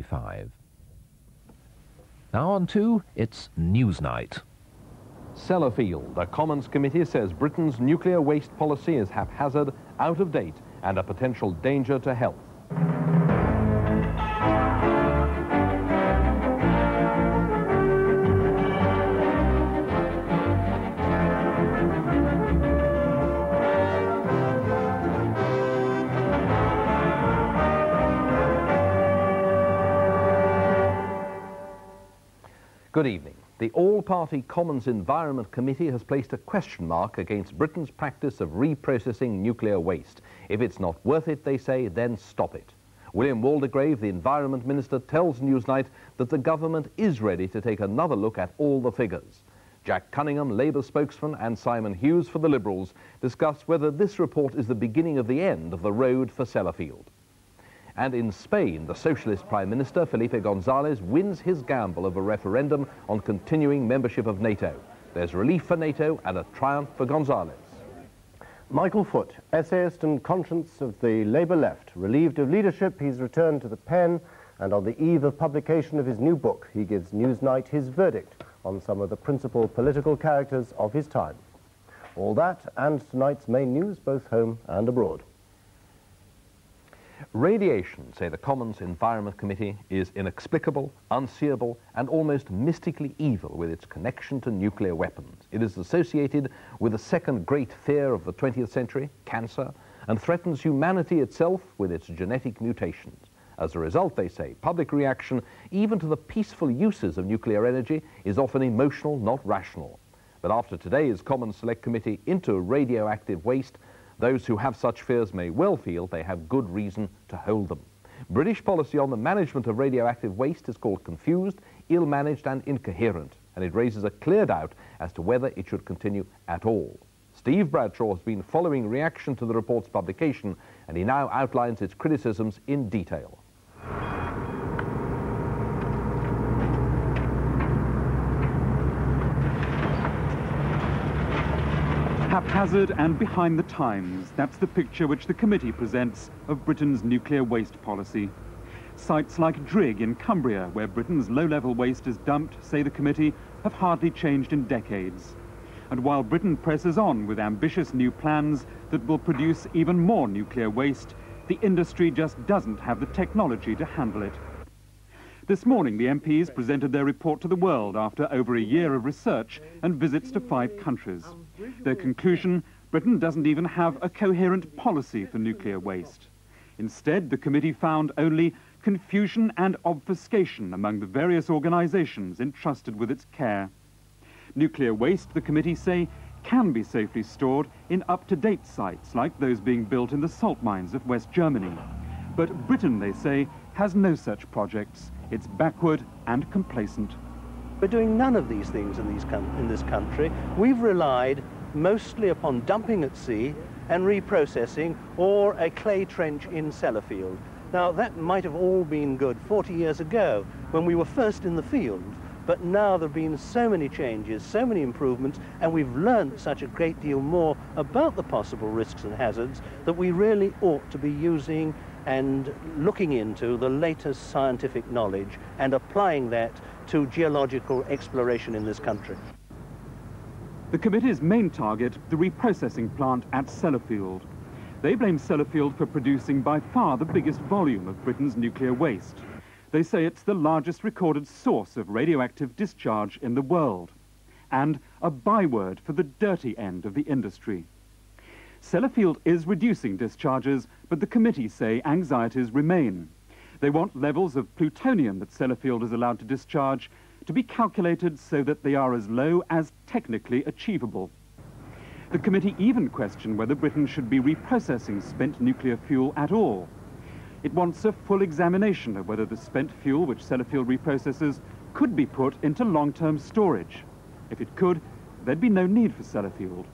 5. Now on to its Newsnight. Sellafield, a Commons committee says Britain's nuclear waste policy is haphazard, out of date and a potential danger to health. Good evening. The all-party Commons Environment Committee has placed a question mark against Britain's practice of reprocessing nuclear waste. If it's not worth it, they say, then stop it. William Waldegrave, the Environment Minister, tells Newsnight that the government is ready to take another look at all the figures. Jack Cunningham, Labour spokesman, and Simon Hughes for the Liberals discuss whether this report is the beginning of the end of the road for Sellafield. And in Spain, the Socialist Prime Minister, Felipe González, wins his gamble of a referendum on continuing membership of NATO. There's relief for NATO and a triumph for González. Michael Foot, essayist and conscience of the Labour left. Relieved of leadership, he's returned to the pen, and on the eve of publication of his new book, he gives Newsnight his verdict on some of the principal political characters of his time. All that and tonight's main news, both home and abroad. Radiation, say the Commons Environment Committee, is inexplicable, unseeable and almost mystically evil with its connection to nuclear weapons. It is associated with the second great fear of the 20th century, cancer, and threatens humanity itself with its genetic mutations. As a result, they say, public reaction, even to the peaceful uses of nuclear energy, is often emotional, not rational. But after today's Commons Select Committee into radioactive waste, those who have such fears may well feel they have good reason to hold them. British policy on the management of radioactive waste is called confused, ill-managed and incoherent, and it raises a clear doubt as to whether it should continue at all. Steve Bradshaw has been following reaction to the report's publication, and he now outlines its criticisms in detail. Haphazard and behind the times, that's the picture which the committee presents of Britain's nuclear waste policy. Sites like Drigg in Cumbria, where Britain's low-level waste is dumped, say the committee, have hardly changed in decades. And while Britain presses on with ambitious new plans that will produce even more nuclear waste, the industry just doesn't have the technology to handle it. This morning, the MPs presented their report to the world after over a year of research and visits to 5 countries. Their conclusion, Britain doesn't even have a coherent policy for nuclear waste. Instead, the committee found only confusion and obfuscation among the various organisations entrusted with its care. Nuclear waste, the committee say, can be safely stored in up-to-date sites like those being built in the salt mines of West Germany. But Britain, they say, has no such projects. It's backward and complacent. We're doing none of these things in this country. We've relied mostly upon dumping at sea and reprocessing, or a clay trench in Sellafield. Now, that might have all been good 40 years ago when we were first in the field, but now there have been so many changes, so many improvements, and we've learned such a great deal more about the possible risks and hazards that we really ought to be using and looking into the latest scientific knowledge and applying that to geological exploration in this country. The committee's main target, the reprocessing plant at Sellafield. They blame Sellafield for producing by far the biggest volume of Britain's nuclear waste. They say it's the largest recorded source of radioactive discharge in the world, and a byword for the dirty end of the industry. Sellafield is reducing discharges, but the committee say anxieties remain. They want levels of plutonium that Sellafield is allowed to discharge to be calculated so that they are as low as technically achievable. The committee even questioned whether Britain should be reprocessing spent nuclear fuel at all. It wants a full examination of whether the spent fuel which Sellafield reprocesses could be put into long-term storage. If it could, there'd be no need for Sellafield.